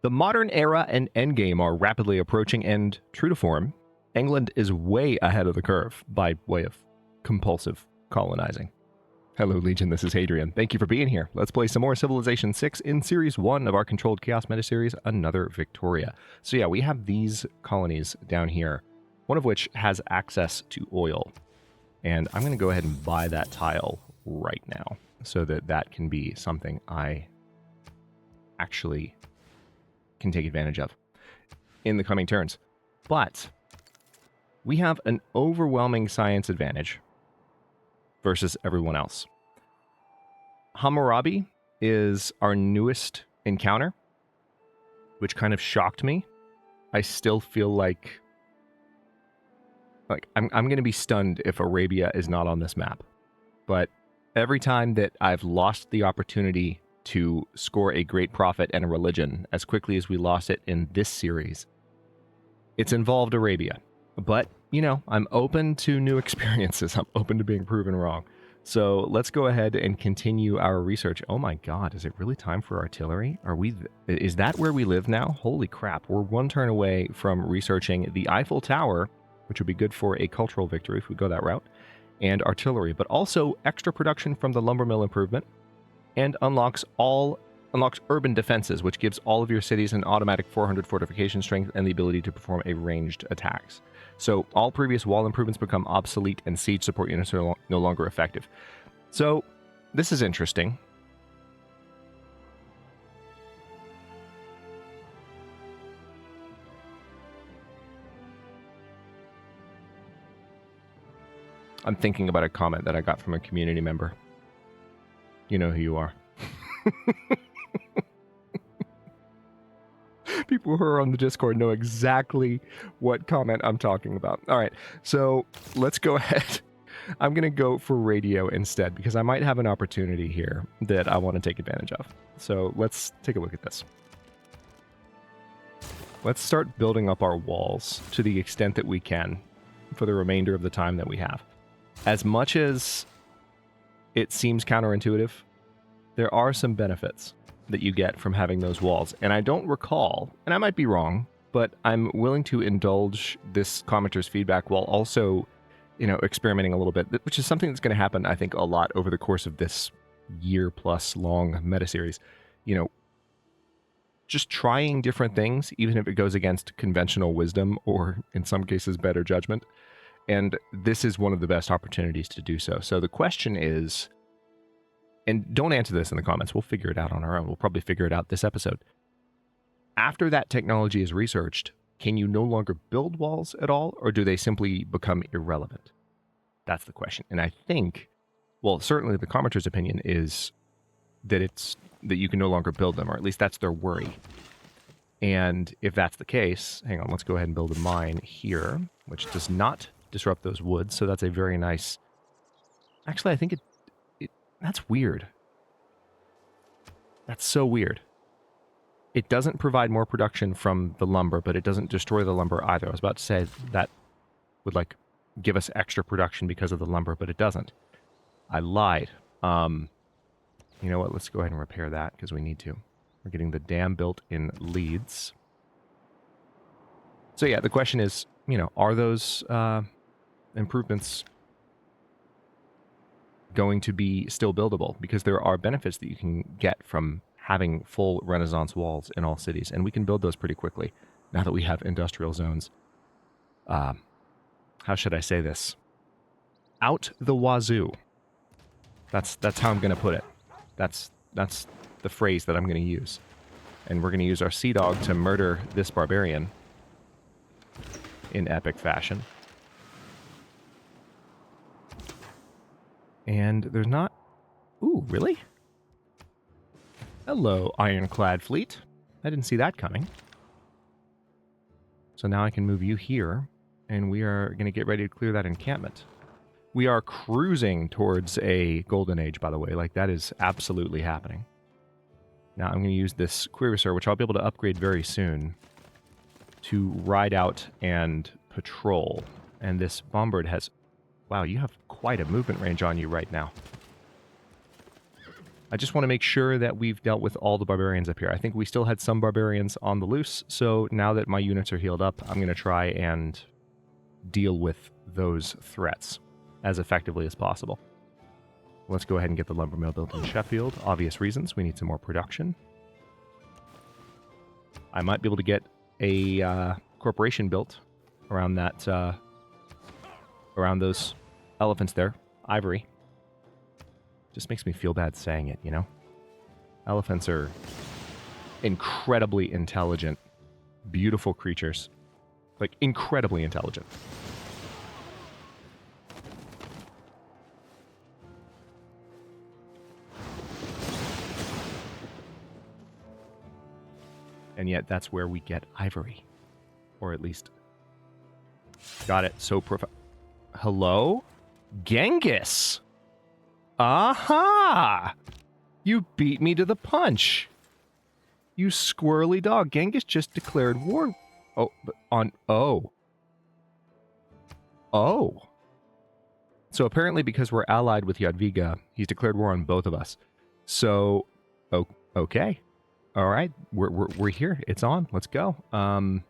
The modern era and endgame are rapidly approaching, and true to form, England is way ahead of the curve by way of compulsive colonizing. Hello, Legion, this is Hadrian. Thank you for being here. Let's play some more Civilization 6 in Series 1 of our Controlled Chaos Metaseries, Another Victoria. So yeah, we have these colonies down here, one of which has access to oil. And I'm going to go ahead and buy that tile right now so that that can be something I actually can take advantage of in the coming turns. But we have an overwhelming science advantage versus everyone else. Hammurabi is our newest encounter, which kind of shocked me. I still feel like I'm going to be stunned if Arabia is not on this map. But every time that I've lost the opportunity to score a great profit and a religion as quickly as we lost it in this series, it's involved Arabia. But, you know, I'm open to new experiences. I'm open to being proven wrong. So let's go ahead and continue our research. Oh my god, is it really time for artillery? Is that where we live now? Holy crap, we're one turn away from researching the Eiffel Tower, which would be good for a cultural victory if we go that route, and artillery, but also extra production from the lumber mill improvement, and unlocks urban defenses, which gives all of your cities an automatic 400 fortification strength and the ability to perform a ranged attacks. So all previous wall improvements become obsolete and siege support units are no longer effective. So this is interesting. I'm thinking about a comment that I got from a community member. You know who you are. People who are on the Discord know exactly what comment I'm talking about. All right, so let's go ahead. I'm going to go for radio instead because I might have an opportunity here that I want to take advantage of. So let's take a look at this. Let's start building up our walls to the extent that we can for the remainder of the time that we have. As much as it seems counterintuitive, there are some benefits that you get from having those walls. And I don't recall, and I might be wrong, but I'm willing to indulge this commenter's feedback while also, you know, experimenting a little bit, which is something that's going to happen, I think, a lot over the course of this year-plus long meta-series. You know, just trying different things, even if it goes against conventional wisdom or, in some cases, better judgment. And this is one of the best opportunities to do so. So the question is, and don't answer this in the comments, we'll figure it out on our own. We'll probably figure it out this episode. After that technology is researched, can you no longer build walls at all, or do they simply become irrelevant? That's the question. And I think, well, certainly the commenter's opinion is that you can no longer build them, or at least that's their worry. And if that's the case, hang on, let's go ahead and build a mine here, which does not disrupt those woods. So that's a very nice... Actually, I think that's weird. That's so weird. It doesn't provide more production from the lumber, but it doesn't destroy the lumber either. I was about to say that would, like, give us extra production because of the lumber, but it doesn't. I lied. You know what? Let's go ahead and repair that because we need to. We're getting the dam built in Leeds. So yeah, the question is, you know, are those improvements going to be still buildable? Because there are benefits that you can get from having full Renaissance walls in all cities, and we can build those pretty quickly now that we have industrial zones. How should I say this? Out the wazoo. That's how I'm going to put it. That's the phrase that I'm going to use. And we're going to use our Sea Dog to murder this barbarian in epic fashion. And there's not... Ooh, really? Hello, Ironclad Fleet. I didn't see that coming. So now I can move you here, and we are going to get ready to clear that encampment. We are cruising towards a golden age, by the way. Like, that is absolutely happening. Now I'm going to use this Cuirassier, which I'll be able to upgrade very soon, to ride out and patrol. And this Bombard has... Wow, you have quite a movement range on you right now. I just want to make sure that we've dealt with all the barbarians up here. I think we still had some barbarians on the loose, so now that my units are healed up, I'm going to try and deal with those threats as effectively as possible. Let's go ahead and get the lumber mill built in Sheffield. Obvious reasons. We need some more production. I might be able to get a corporation built around that, around those elephants there. Ivory. Just makes me feel bad saying it, you know? Elephants are incredibly intelligent, beautiful creatures. Like, incredibly intelligent. And yet, that's where we get ivory. Or at least... Got it. So Hello? Genghis! Aha! You beat me to the punch. You squirrely dog. Genghis just declared war. Oh, but on... Oh. Oh. So apparently because we're allied with Jadwiga, he's declared war on both of us. So, okay. All right, we're here. It's on. Let's go. Are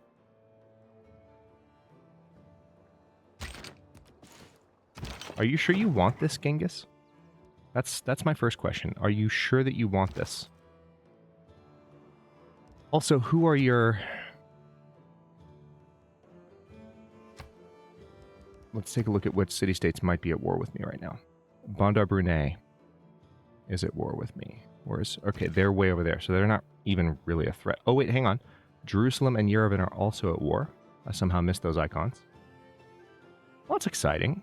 you sure you want this, Genghis? That's my first question. Are you sure that you want this? Also, who are your... Let's take a look at which city-states might be at war with me right now. Bandar Brunei is at war with me. Okay, they're way over there, so they're not even really a threat. Oh, wait, hang on. Jerusalem and Yerevan are also at war. I somehow missed those icons. Well, that's exciting.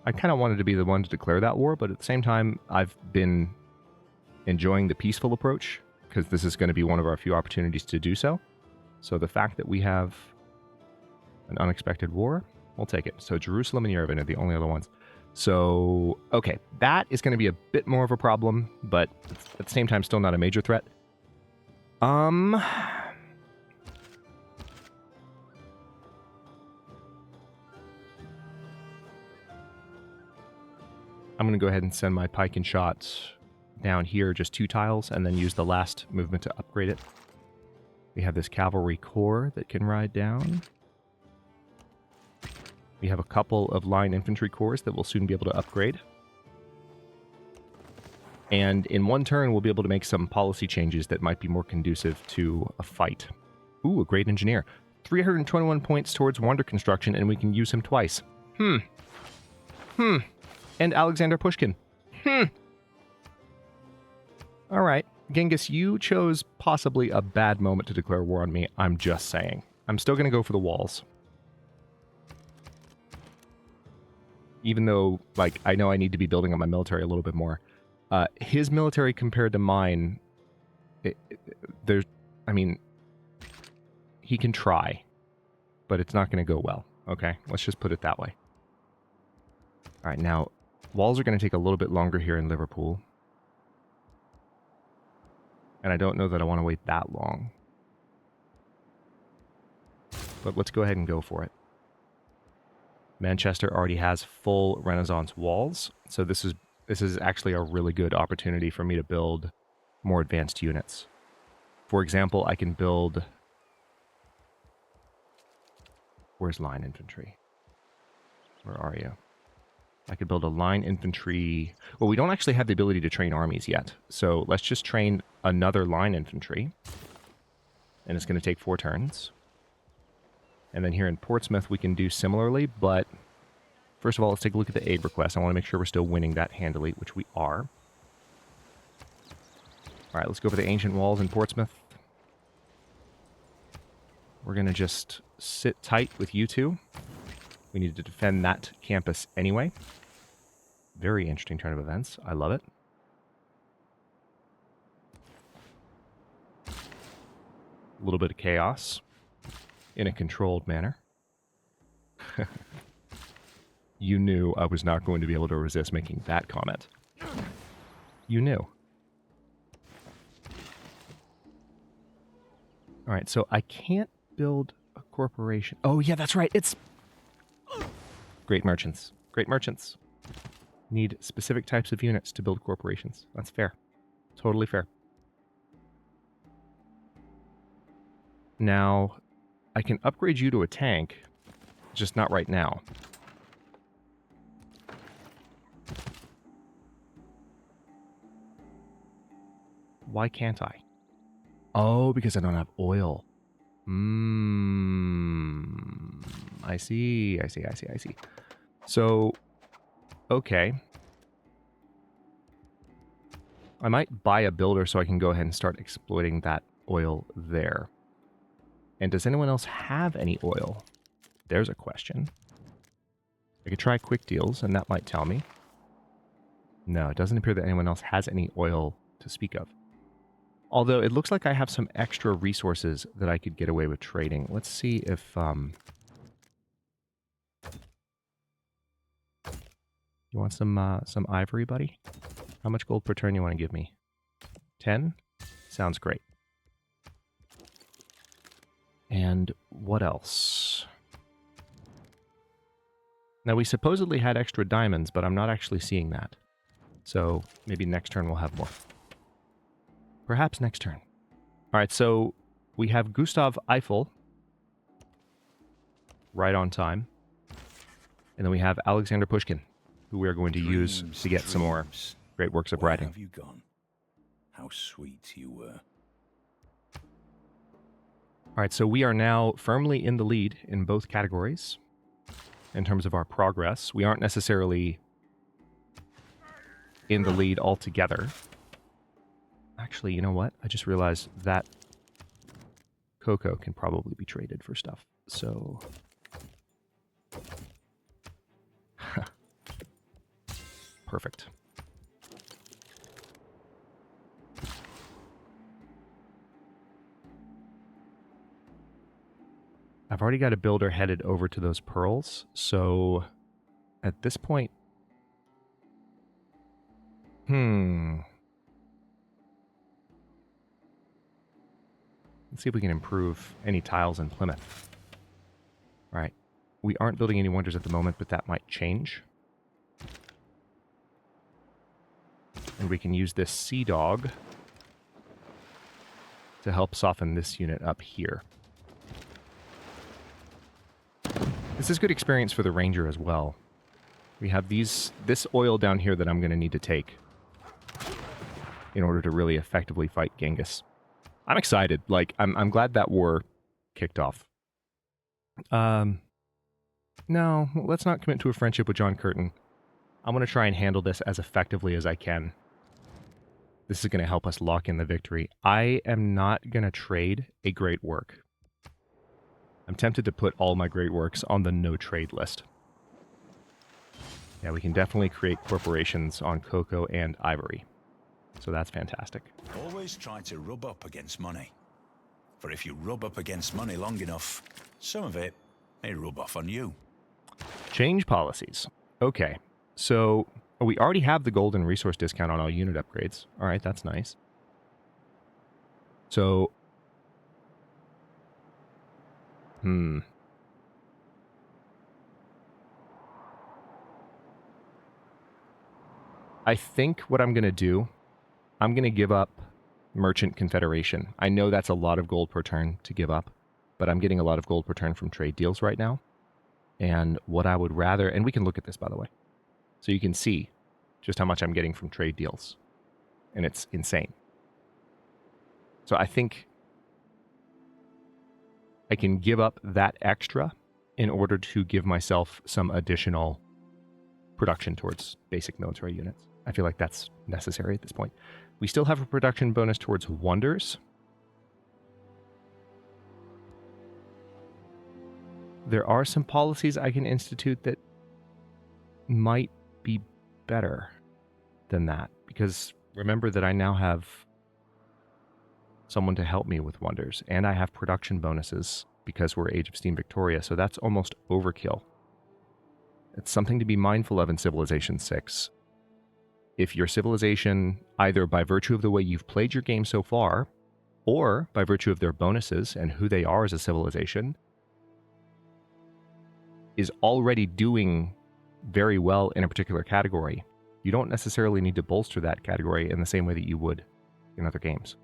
I kind of wanted to be the one to declare that war, but at the same time, I've been enjoying the peaceful approach, because this is going to be one of our few opportunities to do so. So the fact that we have an unexpected war, we'll take it. So Jerusalem and Yerevan are the only other ones. So, okay, that is going to be a bit more of a problem, but at the same time, still not a major threat. I'm going to go ahead and send my pike and shot down here, just 2 tiles, and then use the last movement to upgrade it. We have this cavalry corps that can ride down. We have a couple of line infantry corps that we'll soon be able to upgrade. And in one turn, we'll be able to make some policy changes that might be more conducive to a fight. Ooh, a great engineer. 321 points towards wonder construction, and we can use him twice. And Alexander Pushkin. All right. Genghis, you chose possibly a bad moment to declare war on me. I'm just saying. I'm still going to go for the walls. Even though, like, I know I need to be building up my military a little bit more. His military compared to mine, he can try, but it's not going to go well. Okay, let's just put it that way. All right, now, walls are going to take a little bit longer here in Liverpool. And I don't know that I want to wait that long. But let's go ahead and go for it. Manchester already has full Renaissance walls, so this is actually a really good opportunity for me to build more advanced units. For example, I can build... Where's line infantry? Where are you? I could build a line infantry... Well, we don't actually have the ability to train armies yet, so let's just train another line infantry. And it's going to take 4 turns. And then here in Portsmouth, we can do similarly, but first of all, let's take a look at the aid request. I want to make sure we're still winning that handily, which we are. All right, let's go for the ancient walls in Portsmouth. We're going to just sit tight with you two. We need to defend that campus anyway. Very interesting turn of events. I love it. A little bit of chaos. In a controlled manner. You knew I was not going to be able to resist making that comment. You knew. Alright, so I can't build a corporation. Oh, yeah, that's right. It's... Great merchants. Great merchants. Need specific types of units to build corporations. That's fair. Totally fair. Now, I can upgrade you to a tank, just not right now. Why can't I? Oh, because I don't have oil. I see. So, okay. I might buy a builder so I can go ahead and start exploiting that oil there. And does anyone else have any oil? There's a question. I could try quick deals, and that might tell me. No, it doesn't appear that anyone else has any oil to speak of. Although it looks like I have some extra resources that I could get away with trading. Let's see if... You want some ivory, buddy? How much gold per turn you want to give me? 10? Sounds great. And what else? Now, we supposedly had extra diamonds, but I'm not actually seeing that. So maybe next turn we'll have more. Perhaps next turn. All right, so we have Gustav Eiffel right on time. And then we have Alexander Pushkin, who we are going to use to get some more great works of writing. Where have you gone? How sweet you were. All right, so we are now firmly in the lead in both categories in terms of our progress. We aren't necessarily in the lead altogether. Actually, you know what? I just realized that cocoa can probably be traded for stuff. So... Perfect. I've already got a builder headed over to those pearls, so at this point... Let's see if we can improve any tiles in Plymouth. All right. We aren't building any wonders at the moment, but that might change. And we can use this Sea Dog to help soften this unit up here. This is good experience for the Ranger as well. We have this oil down here that I'm going to need to take in order to really effectively fight Genghis. I'm excited. Like, I'm glad that war kicked off. No, let's not commit to a friendship with John Curtin. I'm going to try and handle this as effectively as I can. This is going to help us lock in the victory. I am not going to trade a great work. I'm tempted to put all my great works on the no trade list. Yeah, we can definitely create corporations on cocoa and ivory. So that's fantastic. Always try to rub up against money. For if you rub up against money long enough, some of it may rub off on you. Change policies. Okay, so we already have the golden resource discount on all unit upgrades. All right, that's nice. So, I think what I'm going to do, I'm going to give up Merchant Confederation. I know that's a lot of gold per turn to give up, but I'm getting a lot of gold per turn from trade deals right now. And what I would rather, and we can look at this, by the way, so you can see just how much I'm getting from trade deals. And it's insane. So I think I can give up that extra in order to give myself some additional production towards basic military units. I feel like that's necessary at this point. We still have a production bonus towards wonders. There are some policies I can institute that might be better than that, because remember that I now have someone to help me with wonders, and I have production bonuses because we're Age of Steam Victoria, so that's almost overkill. It's something to be mindful of in Civilization 6. If your civilization, either by virtue of the way you've played your game so far, or by virtue of their bonuses and who they are as a civilization, is already doing very well in a particular category, you don't necessarily need to bolster that category in the same way that you would in other games.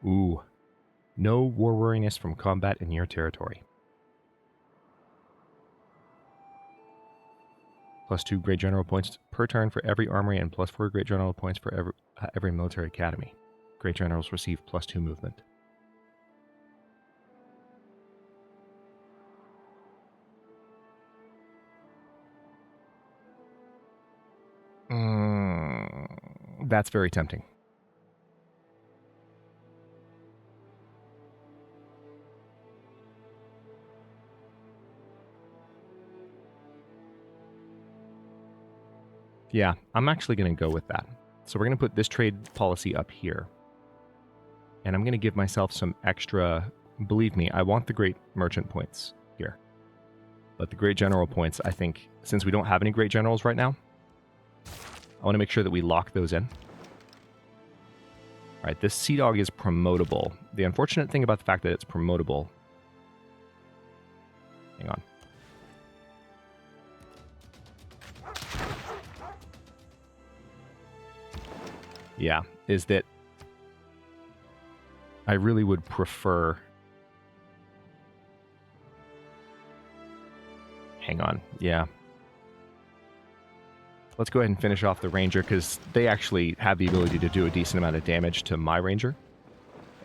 Ooh. No war weariness from combat in your territory. +2 Great General points per turn for every armory and +4 Great General points for every military academy. Great Generals receive +2 movement. That's very tempting. Yeah, I'm actually going to go with that. So we're going to put this trade policy up here. And I'm going to give myself some extra... Believe me, I want the Great Merchant points here. But the Great General points, I think, since we don't have any Great Generals right now, I want to make sure that we lock those in. All right, this Sea Dog is promotable. The unfortunate thing about the fact that it's promotable... Hang on. Yeah, is that I really would prefer... Hang on, yeah. Let's go ahead and finish off the Ranger, because they actually have the ability to do a decent amount of damage to my Ranger.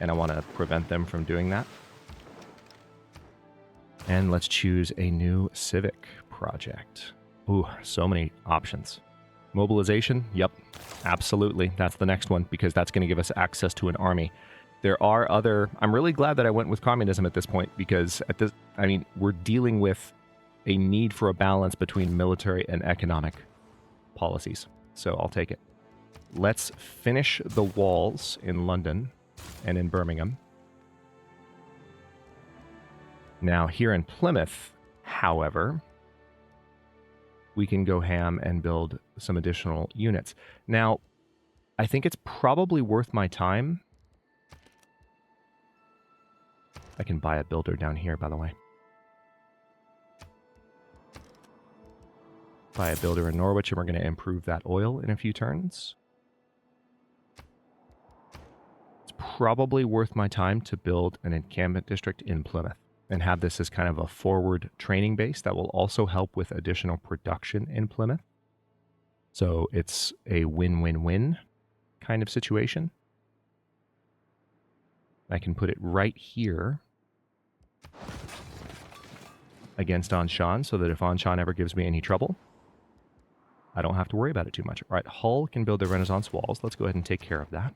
And I want to prevent them from doing that. And let's choose a new Civic project. Ooh, so many options. Mobilization? Yep, absolutely. That's the next one, because that's going to give us access to an army. There are other... I'm really glad that I went with communism at this point, because at this, I mean, we're dealing with a need for a balance between military and economic policies. So I'll take it. Let's finish the walls in London and in Birmingham. Now, here in Plymouth, however, we can go ham and build some additional units. Now, I think it's probably worth my time. I can buy a builder down here, by the way. Buy a builder in Norwich, and we're going to improve that oil in a few turns. It's probably worth my time to build an encampment district in Plymouth and have this as kind of a forward training base that will also help with additional production in Plymouth. So it's a win-win-win kind of situation. I can put it right here against Anshan so that if Anshan ever gives me any trouble, I don't have to worry about it too much. All right, Hull can build the Renaissance walls. Let's go ahead and take care of that.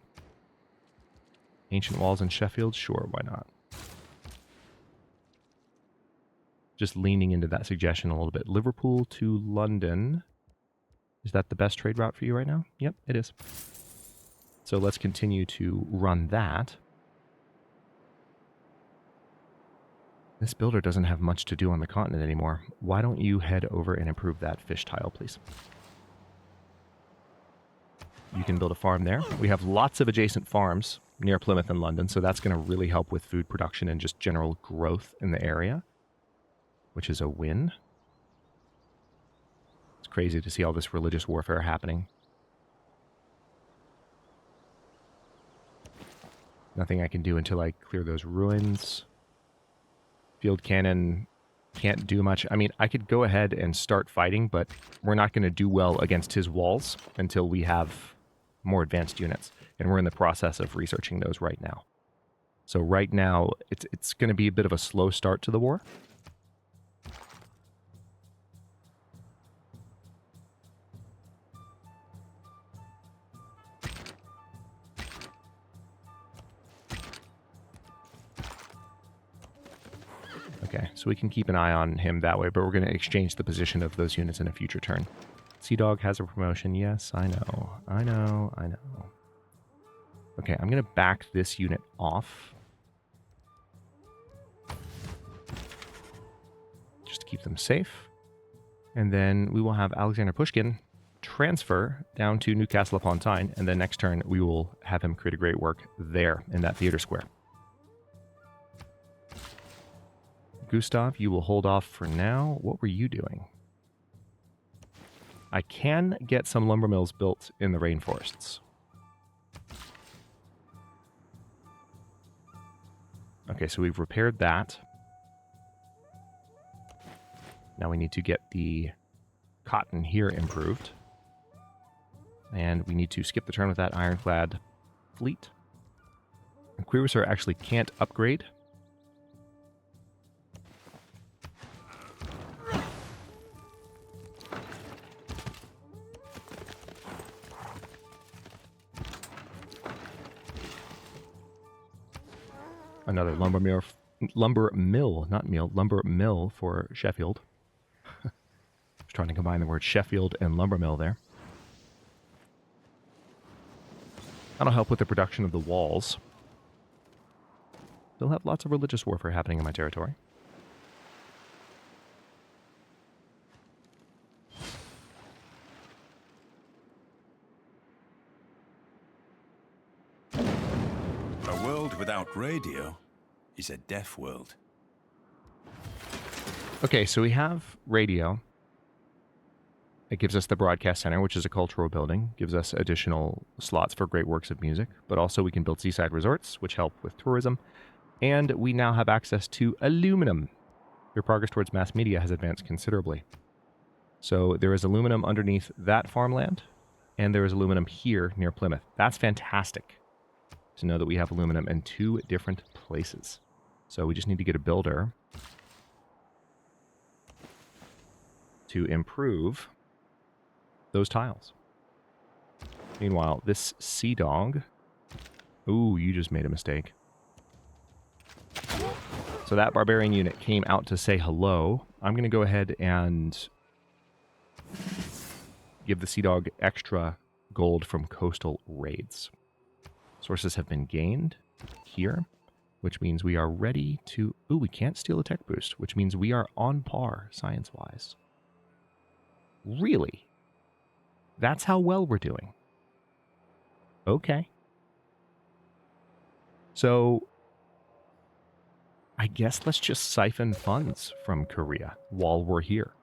Ancient walls in Sheffield? Sure, why not? Just leaning into that suggestion a little bit. Liverpool to London. Is that the best trade route for you right now? Yep, it is. So let's continue to run that. This builder doesn't have much to do on the continent anymore. Why don't you head over and improve that fish tile, please? You can build a farm there. We have lots of adjacent farms near Plymouth and London, so that's going to really help with food production and just general growth in the area, which is a win. It's crazy to see all this religious warfare happening. Nothing I can do until I clear those ruins. Field cannon can't do much. I mean, I could go ahead and start fighting, but we're not going to do well against his walls until we have more advanced units. And we're in the process of researching those right now. So right now, it's going to be a bit of a slow start to the war. Okay, so we can keep an eye on him that way, but we're going to exchange the position of those units in a future turn. Sea Dog has a promotion. Yes, I know. I know. I know. Okay, I'm going to back this unit off. Just to keep them safe. And then we will have Alexander Pushkin transfer down to Newcastle upon Tyne, and then next turn we will have him create a great work there in that theater square. Gustav, you will hold off for now. What were you doing? I can get some lumber mills built in the rainforests. Okay, so we've repaired that. Now we need to get the cotton here improved. And we need to skip the turn with that ironclad fleet. And Queerusar actually can't upgrade. Another lumber mill for Sheffield. I was trying to combine the word Sheffield and lumber mill there. That'll help with the production of the walls. Still have lots of religious warfare happening in my territory. A world without radio is a deaf world. Okay, so we have radio. It gives us the broadcast center, which is a cultural building, gives us additional slots for great works of music, but also we can build seaside resorts, which help with tourism, and we now have access to aluminum. Your progress towards mass media has advanced considerably. So there is aluminum underneath that farmland, and there is aluminum here near Plymouth. That's fantastic to know that we have aluminum in 2 different places. So we just need to get a builder to improve those tiles. Meanwhile, this sea dog... Ooh, you just made a mistake. So that barbarian unit came out to say hello. I'm going to go ahead and give the sea dog extra gold from coastal raids. Sources have been gained here, which means we are ready to... Ooh, we can't steal a tech boost, which means we are on par science-wise. Really? That's how well we're doing. Okay. So, I guess let's just siphon funds from Korea while we're here.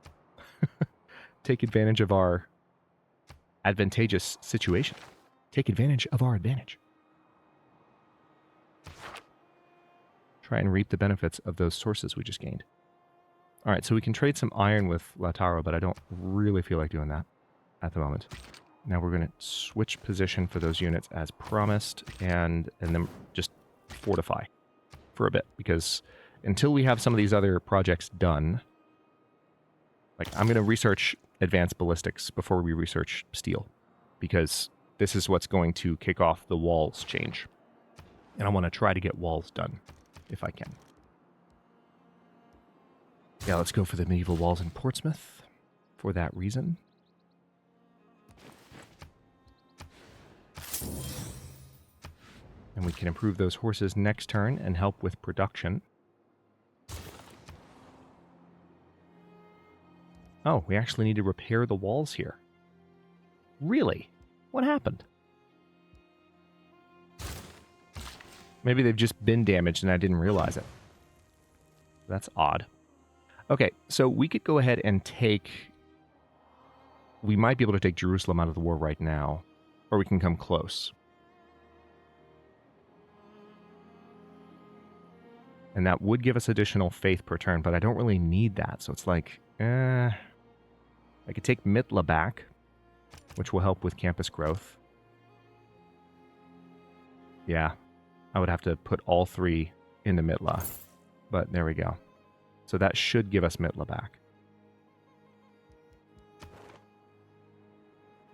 Take advantage of our advantageous situation. Take advantage of our advantage. Try and reap the benefits of those sources we just gained. All right, so we can trade some iron with Lautaro, but I don't really feel like doing that at the moment. Now we're going to switch position for those units as promised, and then just fortify for a bit, because until we have some of these other projects done, like I'm going to research advanced ballistics before we research steel, because this is what's going to kick off the walls change. And I want to try to get walls done if I can. Yeah, let's go for the medieval walls in Portsmouth for that reason. And we can improve those horses next turn and help with production. Oh, we actually need to repair the walls here. Really? What happened? Maybe they've just been damaged and I didn't realize it. That's odd. Okay, so we could go ahead and take... We might be able to take Jerusalem out of the war right now, or we can come close. And that would give us additional faith per turn, but I don't really need that, so it's like, I could take Mitla back, which will help with campus growth. Yeah, I would have to put all 3 into Mitla, but there we go. So that should give us Mitla back.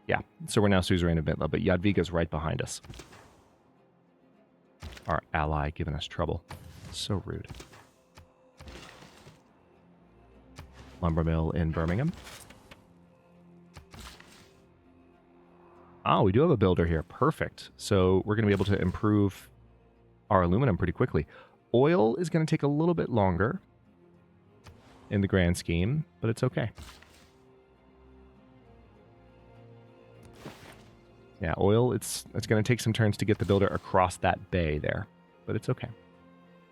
Yeah, so we're now suzerain of Mitla, but Jadwiga's right behind us. Our ally giving us trouble. So rude. Lumber mill in Birmingham. Oh, we do have a builder here. Perfect. So we're going to be able to improve our aluminum pretty quickly. Oil is going to take a little bit longer in the grand scheme, but it's okay. Yeah, oil, it's going to take some turns to get the builder across that bay there, but it's okay.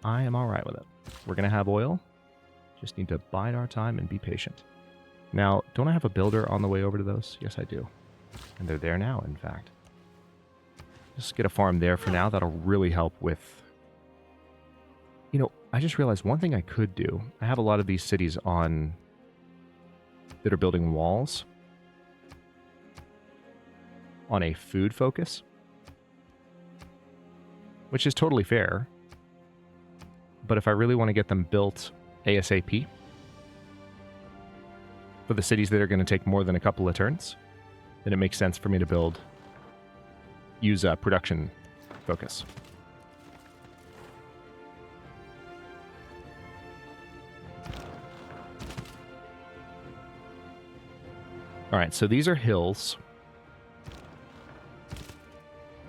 I am all right with it. We're going to have oil. Just need to bide our time and be patient. Now, don't I have a builder on the way over to those? Yes, I do. And they're there now, in fact. Just get a farm there for now. That'll really help with... You know, I just realized one thing I could do. I have a lot of these cities on... that are building walls. On a food focus. Which is totally fair. But if I really want to get them built ASAP... for the cities that are going to take more than a couple of turns, then it makes sense for me to use a production focus. All right, so these are hills.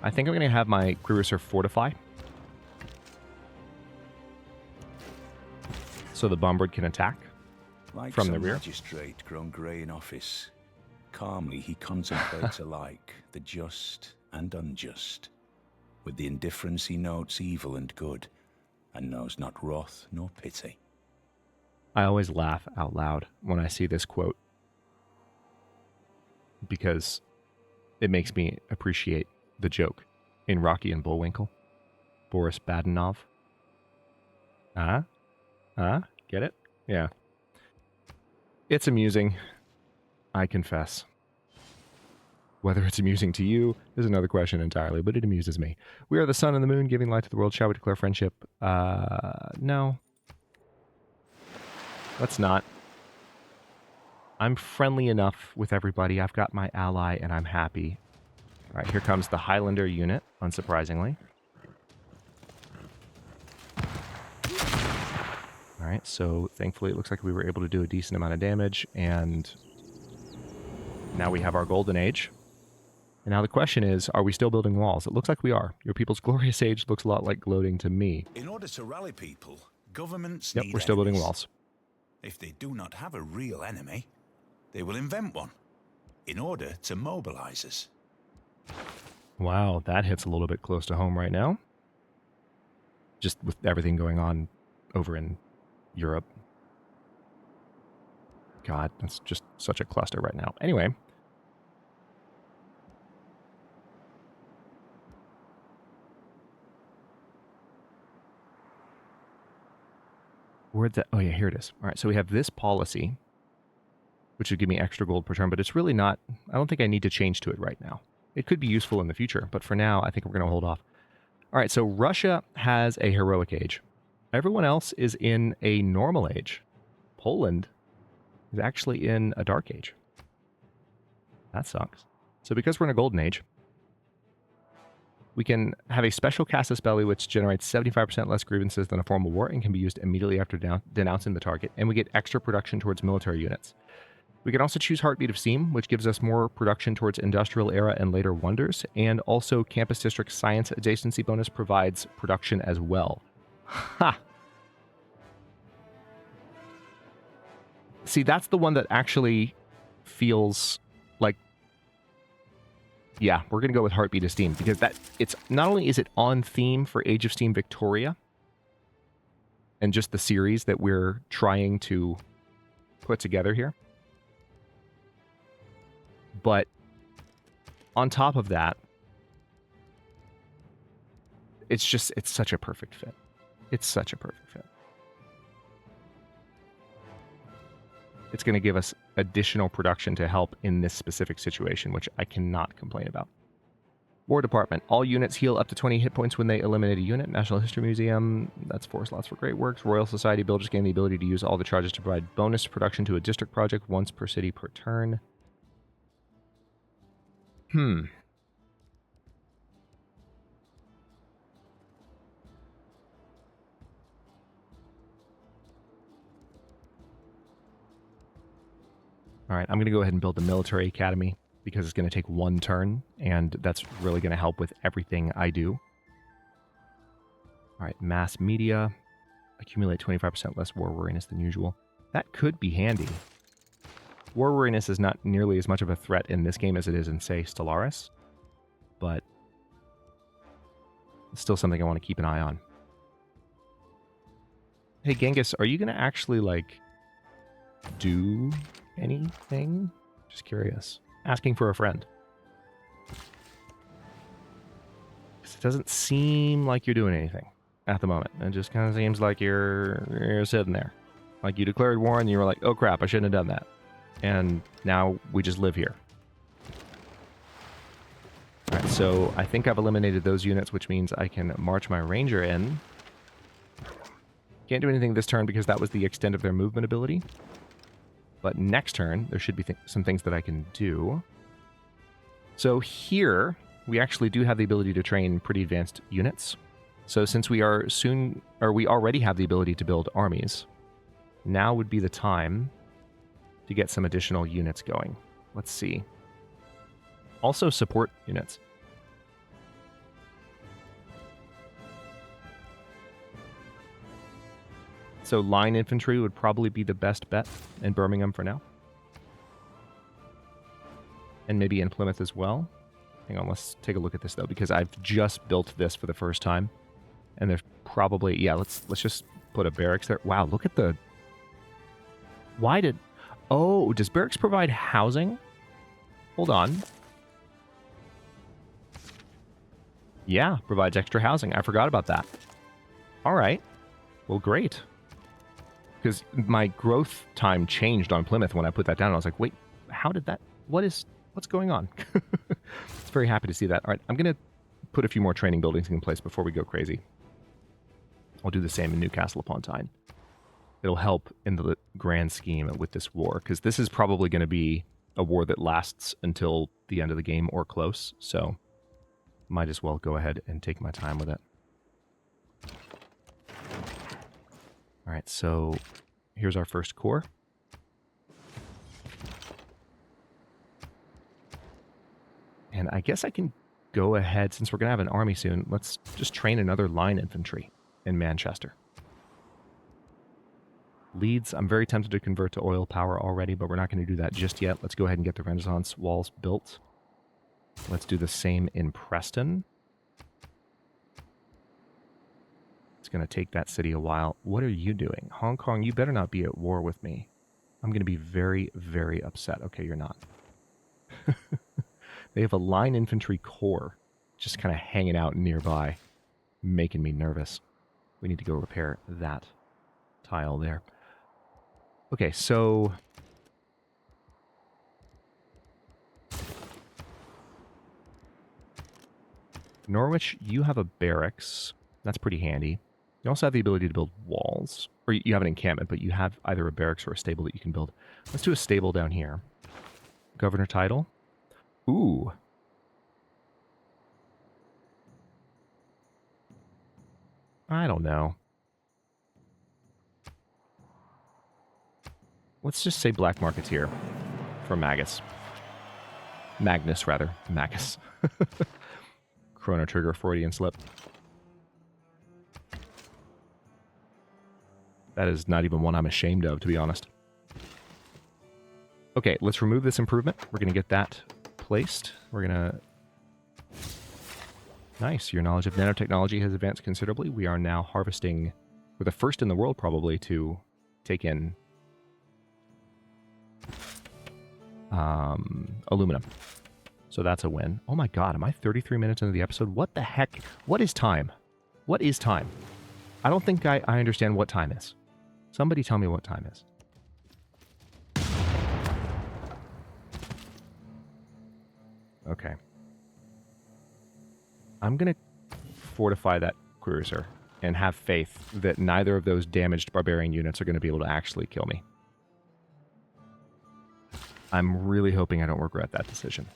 I think I'm going to have my cruiser fortify, so the bombard can attack. Like From the some rear. magistrate grown grey in office, calmly he contemplates alike the just and unjust. With the indifference he notes evil and good, and knows not wrath nor pity. I always laugh out loud when I see this quote, because it makes me appreciate the joke in Rocky and Bullwinkle. Boris Badenov. Get it? Yeah. It's amusing, I confess. Whether it's amusing to you is another question entirely, but it amuses me. We are the sun and the moon, giving light to the world. Shall we declare friendship? No. Let's not. I'm friendly enough with everybody. I've got my ally, and I'm happy. All right, here comes the Highlander unit, unsurprisingly. All right, so thankfully it looks like we were able to do a decent amount of damage, and now we have our golden age. And now the question is, are we still building walls? It looks like we are. Your people's glorious age looks a lot like gloating to me. In order to rally people, governments Yep, need we're still building enemies. walls. If they do not have a real enemy, they will invent one in order to mobilize us. Wow, that hits a little bit close to home right now. Just with everything going on over in Europe. God, that's just such a cluster right now. Anyway. Where'd that? Oh yeah, here it is. All right, so we have this policy, which would give me extra gold per turn, but it's really not, I don't think I need to change to it right now. It could be useful in the future, but for now, I think we're going to hold off. All right, so Russia has a heroic age. Everyone else is in a normal age. Poland is actually in a dark age. That sucks. So because we're in a golden age, we can have a special casus belli which generates 75% less grievances than a formal war and can be used immediately after denouncing the target, and we get extra production towards military units. We can also choose Heartbeat of Steam, which gives us more production towards Industrial Era and later wonders, and also Campus District Science Adjacency bonus provides production as well. Ha! See, that's the one that actually feels like, yeah, we're going to go with Heartbeat of Steam, because that it's not only is it on theme for Age of Steam Victoria and just the series that we're trying to put together here, but on top of that, it's such a perfect fit. It's such a perfect fit. It's going to give us additional production to help in this specific situation, which I cannot complain about. War Department. All units heal up to 20 hit points when they eliminate a unit. National History Museum. That's 4 slots for great works. Royal Society builders gain the ability to use all the charges to provide bonus production to a district project once per city per turn. All right, I'm going to go ahead and build the military academy because it's going to take 1 turn, and that's really going to help with everything I do. All right, mass media. Accumulate 25% less war weariness than usual. That could be handy. War weariness is not nearly as much of a threat in this game as it is in, say, Stellaris, but it's still something I want to keep an eye on. Hey, Genghis, are you going to actually, like, do anything? Just curious. Asking for a friend. 'Cause it doesn't seem like you're doing anything at the moment. It just kind of seems like you're sitting there. Like you declared war and you were like, oh crap, I shouldn't have done that. And now we just live here. Alright, so I think I've eliminated those units, which means I can march my ranger in. Can't do anything this turn because that was the extent of their movement ability. But next turn, there should be some things that I can do. So here, we actually do have the ability to train pretty advanced units. So since we already have the ability to build armies, now would be the time to get some additional units going. Let's see. Also support units. So line infantry would probably be the best bet in Birmingham for now. And maybe in Plymouth as well. Hang on, let's take a look at this though, because I've just built this for the first time. And there's probably, yeah, let's just put a barracks there. Wow, look at the... Oh, does barracks provide housing? Hold on. Yeah, provides extra housing. I forgot about that. All right. Well, great. Because my growth time changed on Plymouth when I put that down. I was like, wait, how did that... What's going on? It's very happy to see that. All right, I'm going to put a few more training buildings in place before we go crazy. I'll do the same in Newcastle upon Tyne. It'll help in the grand scheme with this war, because this is probably going to be a war that lasts until the end of the game or close, so might as well go ahead and take my time with it. All right, so here's our first corps. And I guess I can go ahead, since we're going to have an army soon, let's just train another line infantry in Manchester. Leeds, I'm very tempted to convert to oil power already, but we're not going to do that just yet. Let's go ahead and get the Renaissance walls built. Let's do the same in Preston. It's going to take that city a while. What are you doing? Hong Kong, you better not be at war with me. I'm going to be very, very upset. Okay, you're not. They have a line infantry corps just kind of hanging out nearby, making me nervous. We need to go repair that tile there. Okay, so... Norwich, you have a barracks. That's pretty handy. You also have the ability to build walls. Or you have an encampment, but you have either a barracks or a stable that you can build. Let's do a stable down here. Governor title. Ooh. I don't know. Let's just say Black Marketeer for Magus. Magnus, rather. Magus. Chrono Trigger, Freudian slip. That is not even one I'm ashamed of, to be honest. Okay, let's remove this improvement. We're going to get that placed. We're going to... Nice. Your knowledge of nanotechnology has advanced considerably. We are now harvesting... We're the first in the world, probably, to take in... aluminum. So that's a win. Oh my god, am I 33 minutes into the episode? What the heck? What is time? What is time? I don't think I understand what time is. Somebody tell me what time is. Okay. I'm going to fortify that cruiser and have faith that neither of those damaged barbarian units are going to be able to actually kill me. I'm really hoping I don't regret that decision.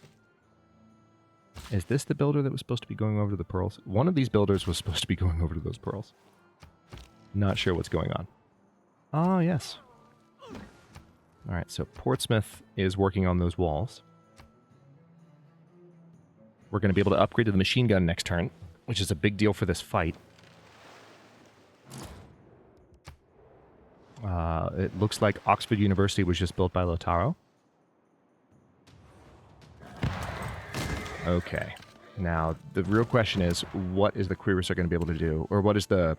Is this the builder that was supposed to be going over to the pearls? One of these builders was supposed to be going over to those pearls. Not sure what's going on. Ah, yes. Alright, so Portsmouth is working on those walls. We're going to be able to upgrade to the machine gun next turn, which is a big deal for this fight. It looks like Oxford University was just built by Lautaro. Okay. Now, the real question is, what is the Cuirassier going to be able to do? Or what is the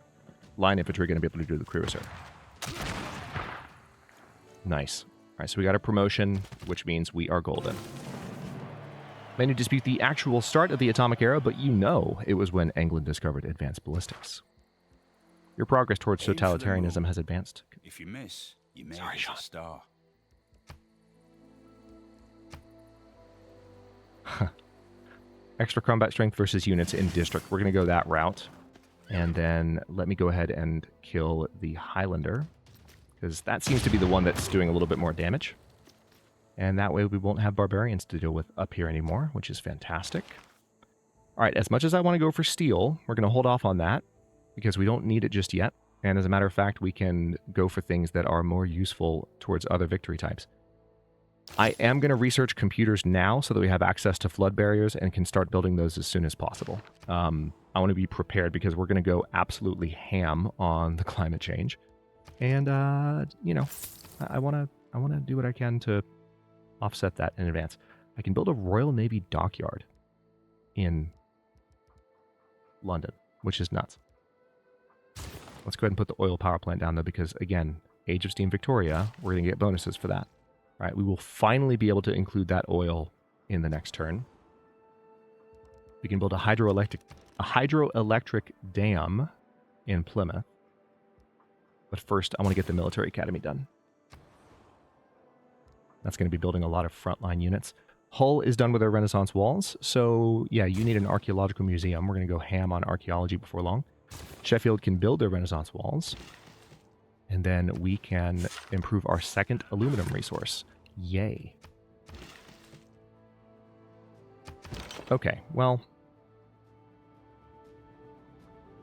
line infantry going to be able to do to the Cuirassier? Nice. All right, so we got a promotion, which means we are golden. Many dispute the actual start of the atomic era, but you know it was when England discovered advanced ballistics. Your progress towards Aim for the totalitarianism moon. has advanced. If you miss, you may Sorry, hit Sean. a star. Extra combat strength versus units in district. We're going to go that route. And then let me go ahead and kill the Highlander, because that seems to be the one that's doing a little bit more damage. And that way we won't have barbarians to deal with up here anymore, which is fantastic. All right, as much as I want to go for steel, we're going to hold off on that because we don't need it just yet. And as a matter of fact, we can go for things that are more useful towards other victory types. I am going to research computers now so that we have access to flood barriers and can start building those as soon as possible. I want to be prepared because we're going to go absolutely ham on the climate change. And, you know, I want to do what I can to offset that in advance. I can build a Royal Navy dockyard in London, which is nuts. Let's go ahead and put the oil power plant down, though, because, again, Age of Steam Victoria, we're going to get bonuses for that. All right, we will finally be able to include that oil in the next turn. We can build a hydroelectric dam in Plymouth. But first, I want to get the military academy done. That's going to be building a lot of frontline units. Hull is done with their Renaissance walls, so yeah, you need an archaeological museum. We're going to go ham on archaeology before long. Sheffield can build their Renaissance walls, and then we can improve our second aluminum resource. Yay. Okay, well,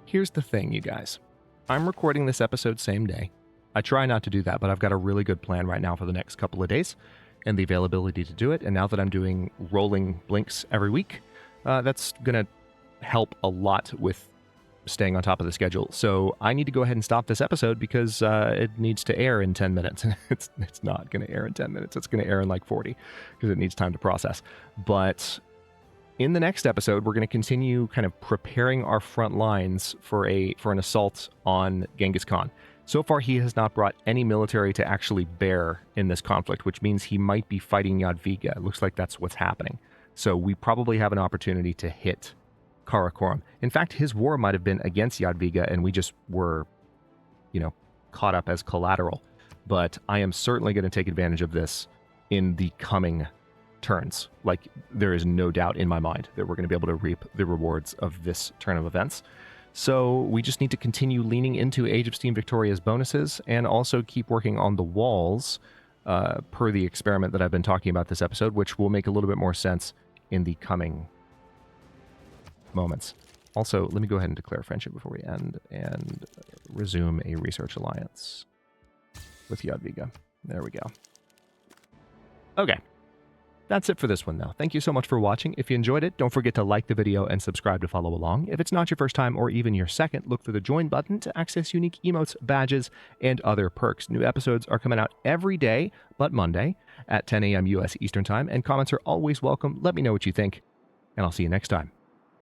here's the thing, you guys. I'm recording this episode same day. I try not to do that, but I've got a really good plan right now for the next couple of days and the availability to do it. And now that I'm doing rolling blinks every week, that's going to help a lot with staying on top of the schedule. So I need to go ahead and stop this episode because it needs to air in 10 minutes. It's not going to air in 10 minutes. It's going to air in like 40 because it needs time to process. But in the next episode, we're going to continue kind of preparing our front lines for an assault on Genghis Khan. So far, he has not brought any military to actually bear in this conflict, which means he might be fighting Yadviga. It looks like that's what's happening. So we probably have an opportunity to hit Karakorum. In fact, his war might have been against Yadviga, and we just were, caught up as collateral. But I am certainly going to take advantage of this in the coming turns. Like, there is no doubt in my mind that we're going to be able to reap the rewards of this turn of events. So we just need to continue leaning into Age of Steam Victoria's bonuses and also keep working on the walls per the experiment that I've been talking about this episode, which will make a little bit more sense in the coming moments. Also, let me go ahead and declare friendship before we end and resume a research alliance with Yadviga. There we go. Okay. That's it for this one, though. Thank you so much for watching. If you enjoyed it, don't forget to like the video and subscribe to follow along. If it's not your first time or even your second, look for the join button to access unique emotes, badges, and other perks. New episodes are coming out every day, but Monday at 10 a.m. U.S. Eastern Time, and comments are always welcome. Let me know what you think, and I'll see you next time.